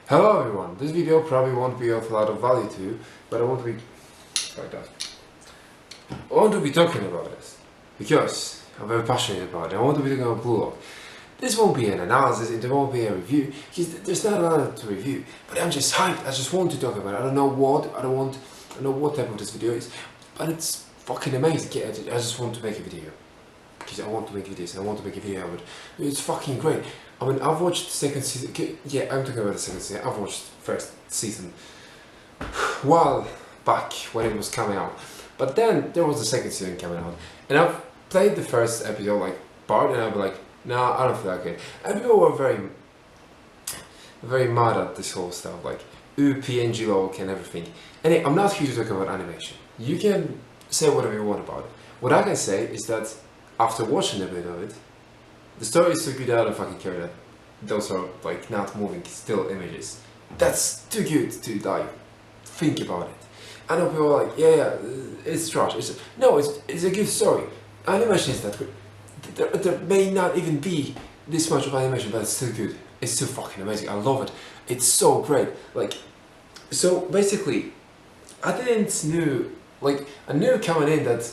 Hello everyone, this video probably won't be of a lot of value to you, but I want to be talking about this because I'm very passionate about it. I want to be talking about Blue Lock. This won't be an analysis, it won't be a review, because there's not a lot to review, but I'm just hyped. I just want to talk about it. I don't know what type of this video is, but it's fucking amazing. I just want to make a video. Because I want to make videos, I want to make a video of it. It's fucking great. I mean, I've watched the second season. Yeah, I'm talking about the second season. I've watched the first season while back when it was coming out. But then there was the second season coming out, and I've played the first episode like part, and I'll be like, nah, I don't feel like it. And people were very mad at this whole stuff, like PNG lock and everything. And I'm not here to talk about animation. You can say whatever you want about it. What I can say is that after watching a bit of it, the story is so good that I don't fucking care that those are like not moving, still images. That's too good to like think about it. I know people are like, yeah, it's trash. It's a good story. Animation is that good. There may not even be this much of animation, but it's still good. It's still fucking amazing. I love it. It's so great. Like, so basically, I knew coming in that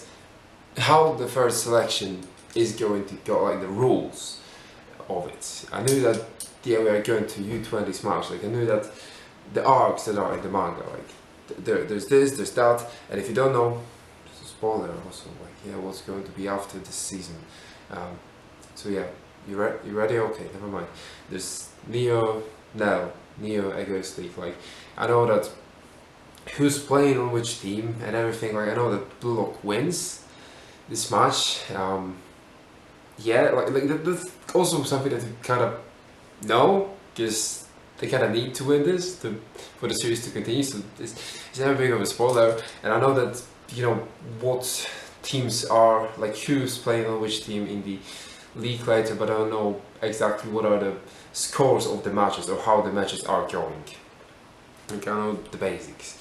how the first selection is going to go, like the rules of it. I knew that we are going to U20 Smash. Like I knew that the arcs that are in the manga, like there's this, there's that, and if you don't know, there's a spoiler also. Like what's going to be after this season. So yeah, you ready? Okay, never mind. There's Neo Egoist League. Like I know that who's playing on which team and everything. Like I know that Blue Lock wins this match. Yeah, like that's also something that you kind of know, because they kind of need to win this for the series to continue. So it's never big of a spoiler, and I know that what teams are, like who's playing on which team in the league later, but I don't know exactly what are the scores of the matches or how the matches are going. Like I know the basics,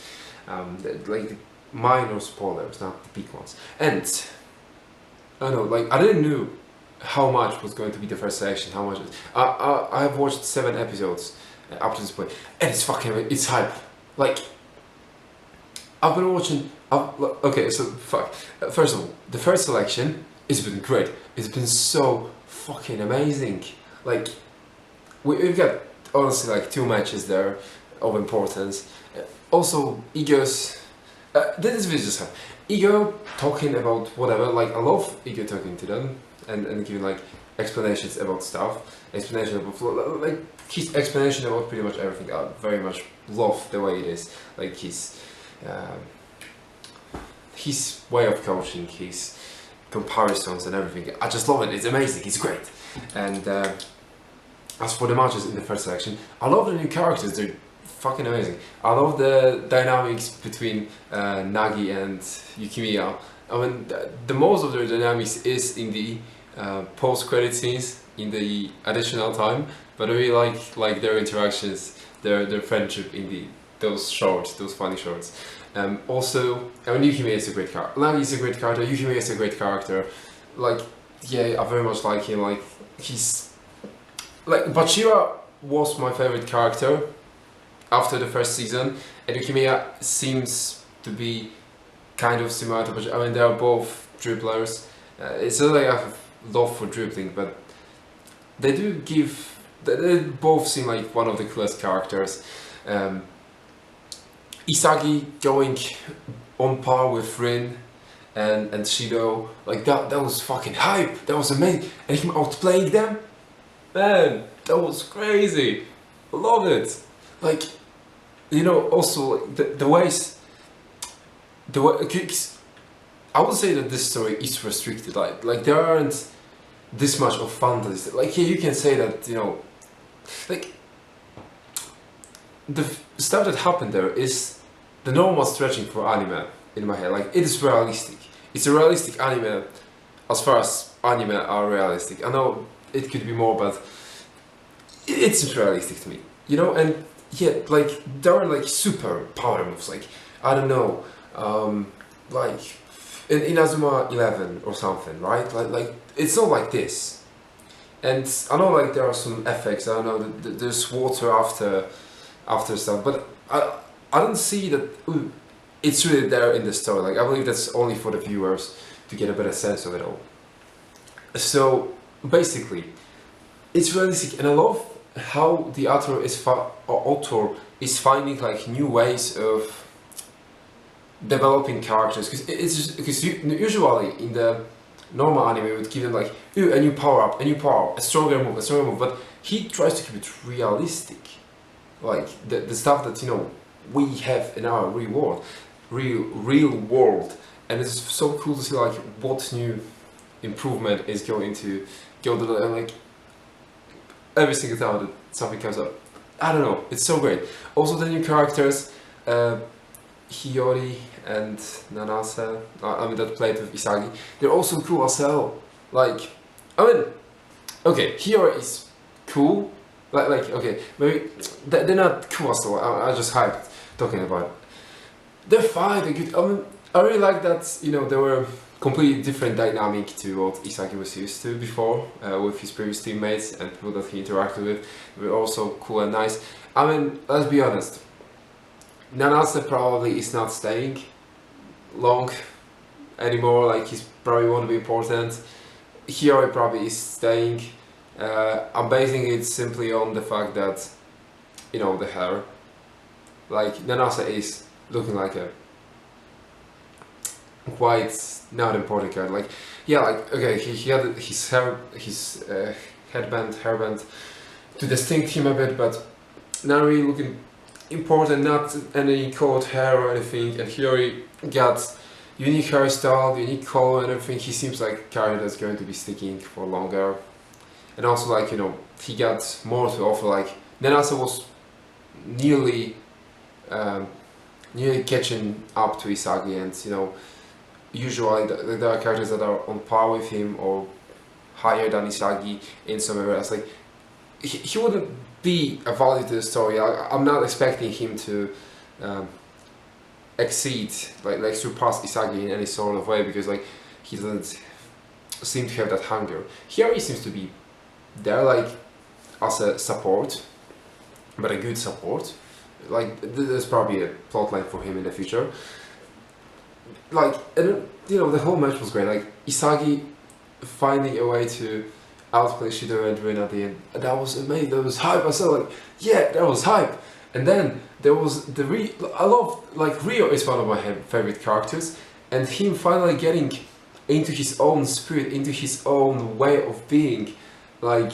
like the minor spoilers, not the big ones. And I don't know, like I didn't know how much was going to be the first selection, how much. I have watched 7 episodes up to this point, and it's hype. Like I've been watching. Okay, so first of all, the first selection has been great. It's been so fucking amazing. Like we've got honestly like 2 matches there of importance. Also, Ego's. This video just happened. Ego talking about whatever. Like I love Ego talking to them and giving like explanations about stuff. Explanation about like his explanation about pretty much everything. I very much love the way it is. Like his way of coaching, his comparisons and everything. I just love it. It's amazing. It's great. And as for the matches in the first selection, I love the new characters. They're fucking amazing. I love the dynamics between Nagi and Yukimiya. I mean, the most of their dynamics is in the post-credit scenes, in the additional time. But I really like their interactions, their friendship in those shorts, those funny shorts. Also, I mean, Yukimiya is a great character. Nagi is a great character. Yukimiya is a great character. Like, yeah, I very much like him. Like, he's like Bachira was my favorite character after the first season, and Yukimiya seems to be kind of similar to Bachira. I mean, they are both dribblers. It's not like I have love for dribbling, but they both seem like one of the coolest characters. Isagi going on par with Rin and Shido, like that was fucking hype. That was amazing, and him outplaying them, man, that was crazy. I love it. Like, also the ways, I would say that this story is restricted. Like there aren't this much of fantasy. Like you can say that like the stuff that happened there is the normal stretching for anime in my head. Like it is realistic. It's a realistic anime as far as anime are realistic. I know it could be more, but it's realistic to me. And yeah, like there are like super power moves. Like I don't know, like in Inazuma 11 or something, right? Like it's not like this. And I know like there are some effects. I know that there's water after after stuff. But I don't see that it's really there in the story. Like I believe that's only for the viewers to get a better sense of it all. So basically, it's realistic, and I love how the author is finding like new ways of developing characters, because usually in the normal anime we would give them like a new power up, a stronger move, but he tries to keep it realistic, like the stuff that we have in our real world, and it's so cool to see like what new improvement is going to go to the, like every single time that something comes up. I don't know, it's so great. Also the new characters, Hiyori and Nanase, I mean that played with Isagi, they're also cool as hell. Like, I mean, okay, Hiyori is cool, like okay, maybe they're not cool as hell, I just hyped talking about it. They're fine, they're good. I mean, I really like that, they were completely different dynamic to what Isagi was used to before, with his previous teammates and people that he interacted with. They were also cool and nice. I mean, let's be honest, Nanase probably is not staying long anymore, like he's probably won't be important. Hiyori probably is staying. I'm basing it simply on the fact that, the hair. Like, Nanase is looking like a quite not important character. Like, yeah, like, okay, he had his hairband to distinct him a bit, but not really looking important, not any colored hair or anything. And Hiyori got unique hairstyle, unique color and everything. He seems like a character that's going to be sticking for longer. And also, like, he got more to offer. Like, Nanase was nearly catching up to Isagi, and usually there are characters that are on par with him or higher than Isagi in some areas. Like, he wouldn't be a value to the story. I'm not expecting him to exceed, like surpass Isagi in any sort of way, because like he doesn't seem to have that hunger. Here he seems to be there, like as a support, but a good support. Like there's probably a plotline for him in the future. Like, and the whole match was great. Like Isagi finding a way to outplay Shidori and Rin at the end. That was amazing. That was hype. I said like, yeah, that was hype. And then there was I love, like, Ryo is one of my favorite characters, and him finally getting into his own spirit, into his own way of being, like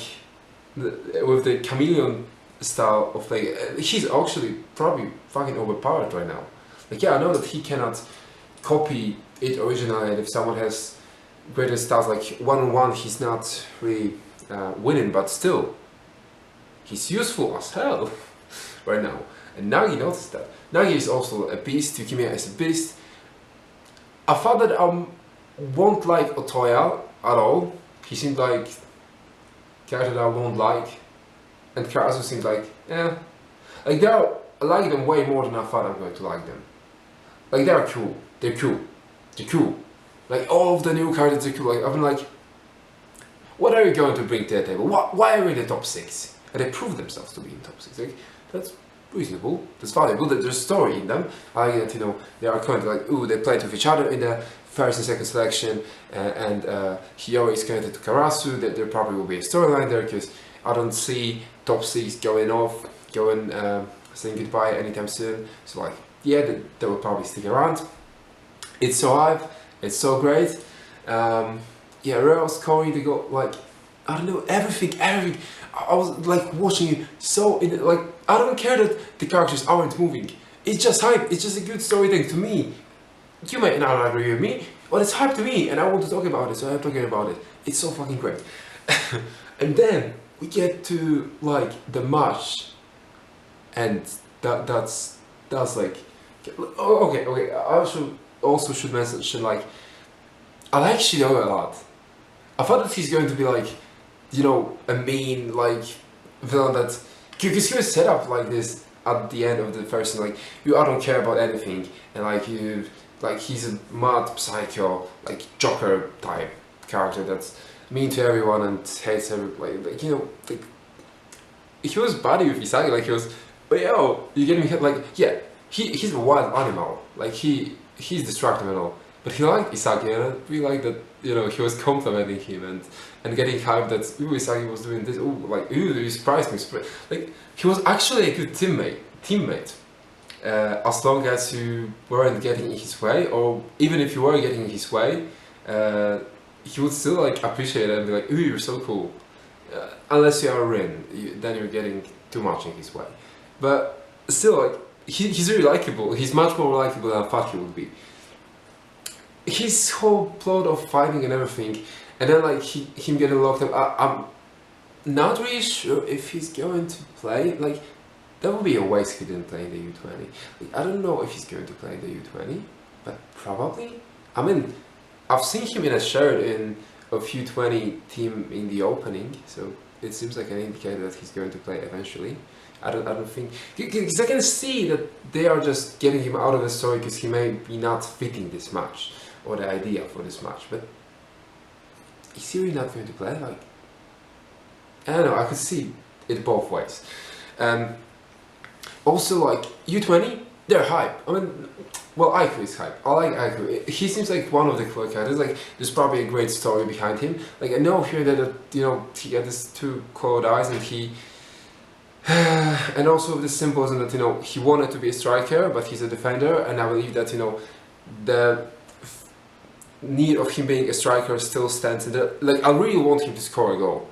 with the chameleon style of play. He's actually probably fucking overpowered right now. Like, yeah, I know that he cannot copy it originally, and if someone has greater styles, like one-on-one, he's not really winning, but still, he's useful as hell right now. And Nagi noticed that. Nagi is also a beast, Yukimiya is a beast. I thought that I won't like Otoya at all. He seemed like a character that I won't like. And Karasu seemed like, eh. Like, I like them way more than I thought I'm going to like them. Like, they're cool. They're cool. They're cool. Like, all of the new characters are cool. Like, I've been like, what are you going to bring to the table? Why are we in the top 6? And they prove themselves to be in top 6. Like, that's reasonable. That's valuable. There's a story in them. I like that, they are kind of like, ooh, they played with each other in the first and second selection, and Hiyori is connected to Karasu. There probably will be a storyline there, because I don't see top 6 saying goodbye anytime soon. So like, yeah, they will probably stick around. It's so hype. It's so great. Yeah, Ryo's Corey, they got like, I don't know, everything. I was like watching it so like, I don't care that the characters aren't moving. It's just hype. It's just a good story thing to me. You might not agree with me, but it's hype to me, and I want to talk about it, so I'm talking about it. It's so fucking great. And then we get to like the match, and that's like, okay. I also should mention, like, I like Shidori a lot. I thought that he's going to be like, a mean, like, villain that, because he was set up like this at the end of the first season, like, I don't care about anything, and like he's a mad psycho, like Joker type character that's mean to everyone and hates everybody. Like, he was buddy with Isagi, like he was But yo, you're getting hit like, yeah, he's a wild animal. Like he's destructive and all. But he liked Isagi, and I really like that, you know, he was complimenting him and getting hyped that, ooh, Isagi was doing this, ooh, like, ooh, you surprised me. Like, he was actually a good teammate. As long as you weren't getting in his way, or even if you were getting in his way, he would still like appreciate it and be like, ooh, you're so cool. Unless you are Rin, then you're getting too much in his way. But still, like, he's really likable. He's much more likable than I thought he would be. His whole plot of fighting and everything, and then like him getting locked up. I'm not really sure if he's going to play. Like, that would be a waste if he didn't play in the U20. Like, I don't know if he's going to play in the U20, but probably. I mean, I've seen him in a shirt in a U20 team in the opening, so it seems like an indicator that he's going to play eventually. I don't think, because I can see that they are just getting him out of the story because he may be not fitting this match or the idea for this match. But is he really not going to play? Like, I don't know. I could see it both ways. Also, like, U20, they're hype. I mean, well, Aiku is hype. I like Aiku. He seems like one of the cool characters. Like, there's probably a great story behind him. Like, I know here that, you know, he had these two colored eyes, and he and also the symbolism that, you know, he wanted to be a striker, but he's a defender, and I believe that, you know, the need of him being a striker still stands in the, like, I really want him to score a goal.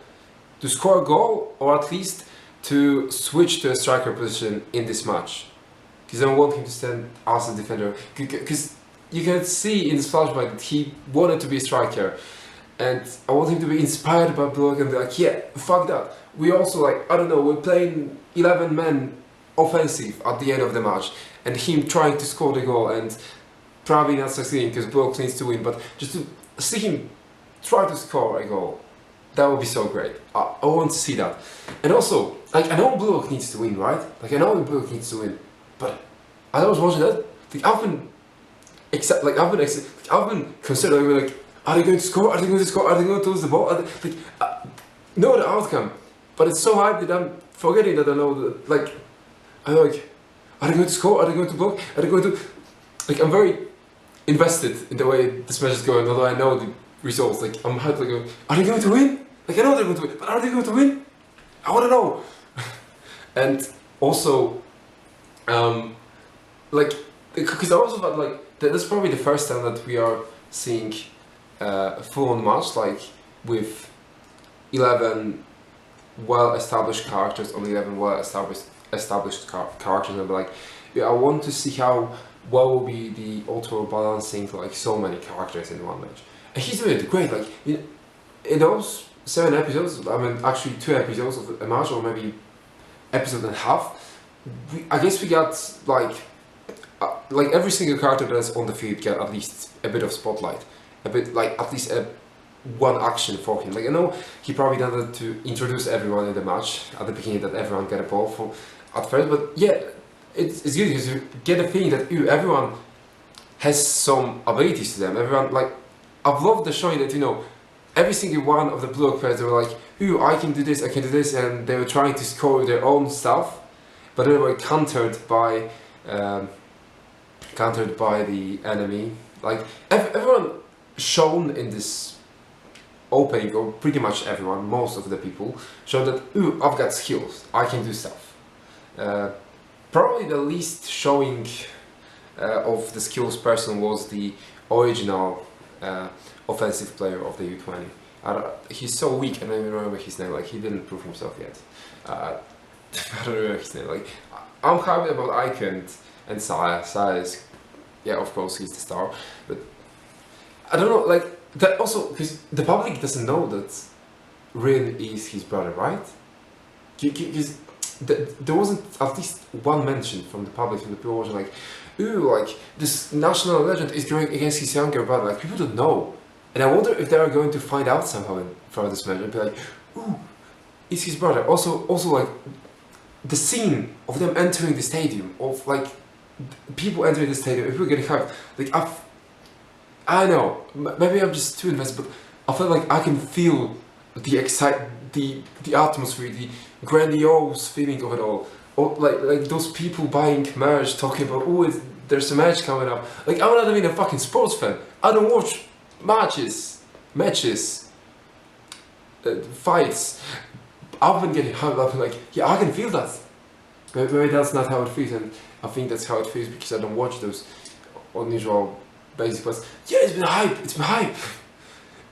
To score a goal, or at least to switch to a striker position in this match. Because I want him to stand as a defender. Because you can see in this flashback that he wanted to be a striker. And I want him to be inspired by Block and be like, yeah, fuck that. We also, like, I don't know, we're playing 11 men offensive at the end of the match. And him trying to score the goal and probably not succeeding because Block needs to win. But just to see him try to score a goal, that would be so great. I want to see that. And also, like, I know Block needs to win, right? Like, I know Block needs to win. But I was watching that, like, I've been considering, like, are they going to score? Are they going to score? Are they going to lose the ball? Know the outcome, but it's so hard that I'm forgetting that I know that, like, I'm like, are they going to score? Are they going to block? Are they going to, like, I'm very invested in the way this match is going, although I know the results. Like, I'm hard, like, are they going to win? Like, I know they're going to win, but are they going to win? I want to know. And also, like, because I also thought, like, that's probably the first time that we are seeing a full-on match, like, with 11 well-established characters on 11 well-established characters, and like, yeah, I want to see how well will be the auto balancing, like, so many characters in one match. And he's doing it great, like, in those 7 episodes, I mean, actually 2 episodes of a match, or maybe episode and a half, I guess we got, like every single character that's on the field get at least a bit of spotlight, a bit, like, at least one action for him. Like, I know he probably done that to introduce everyone in the match at the beginning, that everyone get a ball for at first, but yeah, it's good because you get a feeling that everyone has some abilities to them. Everyone, like, I've loved the showing that, you know, every single one of the Blue Lock players, they were like, I can do this, and they were trying to score their own stuff, but they were countered by the enemy. Like, everyone shown in this opening, or pretty much everyone, most of the people, showed that, I've got skills, I can do stuff. Probably the least showing of the skills person was the original offensive player of the U20. He's so weak, and I don't even remember his name, like, he didn't prove himself yet. I don't remember his name. Like, I'm happy about Aiku and Saya. Saya is, yeah, of course, he's the star, but I don't know, like, that also, because the public doesn't know that Rin is his brother, right? Because there wasn't at least one mention from the public, from the people watching, like, like, this national legend is going against his younger brother. Like, people don't know. And I wonder if they are going to find out somehow from this match and be like, it's his brother. Also, like, the scene of them entering the stadium, of, like, people entering the stadium, people getting hyped. Like, I don't know, maybe I'm just too invested, but I feel like I can feel the atmosphere, the grandiose feeling of it all. or like those people buying merch, talking about, oh, there's a match coming up. Like, I'm not even a fucking sports fan. I don't watch matches, fights. I've been getting hyped up and like, yeah, I can feel that. But maybe that's not how it feels, and I think that's how it feels because I don't watch those unusual basic ones. Yeah, it's been hype. It's been hype.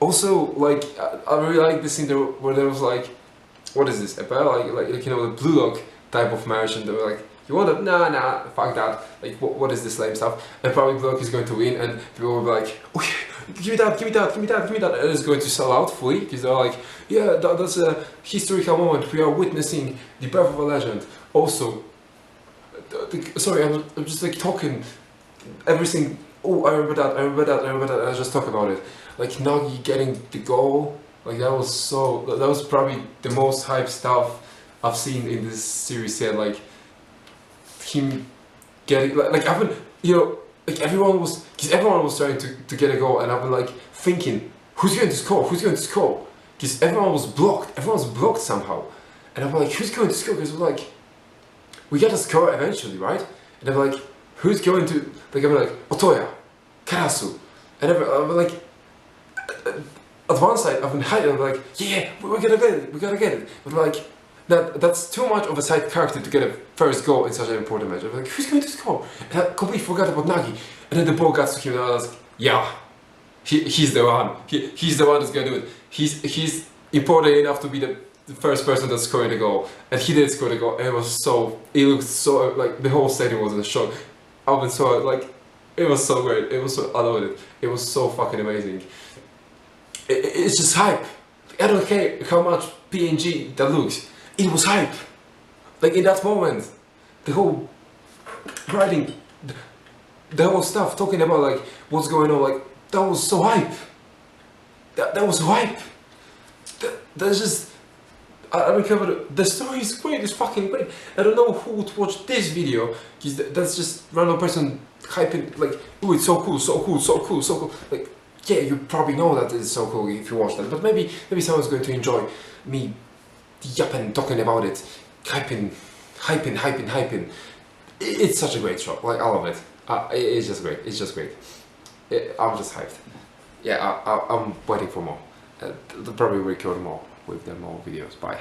Also, like, I really like this scene where there was like, what is this about? Like you know, the Blue Lock type of marriage, and they were like, you want that? Nah, fuck that. Like, what is this lame stuff? And probably Blue Lock is going to win, and people will be like, okay, give me that, and it's going to sell out fully because they're like, yeah, that's a historical moment. We are witnessing the birth of a legend. Also, sorry, I'm just like talking everything. Oh, I remember that, and I just talk about it. Like Nagi getting the goal, like that was probably the most hype stuff I've seen in this series yet. Like him getting, like I've been, you know, like everyone was trying to get a goal, and I've been like thinking, who's going to score? Because everyone was blocked somehow, and I'm like, who's going to score? Because we're like, we gotta score eventually, right? And I'm like, who's going to, like, I'm like, Otoya, Karasu, and I'm like, at one side I've been hiding, I'm like, yeah, we're gonna get it, but like, that's too much of a side character to get a first goal in such an important match. I'm like, who's going to score? And I completely forgot about Nagi, and then the ball got to him, and I was like, yeah, he's the one, he's the one that's gonna do it, he's important enough to be the first person that's scoring the goal, and he did score the goal, and it looked so, like, the whole stadium was in shock. I've been so, like, it was so great, I loved it, it was so fucking amazing. It's just hype. I don't care how much PNG that looks, it was hype. Like, in that moment, the whole writing, the whole stuff, talking about, like, what's going on, like, that was so hype. That was so hype. That's just, I recovered. The story is great, it's fucking great. I don't know who would watch this video, because that's just random person hyping, like, oh, it's so cool. Like, yeah, you probably know that it's so cool if you watch that, but maybe someone's going to enjoy me yapping, talking about it, hyping. It's such a great show, like, I love it. It's just great, I'm just hyped. Yeah, I'm waiting for more. They'll probably record more with them more videos. Bye.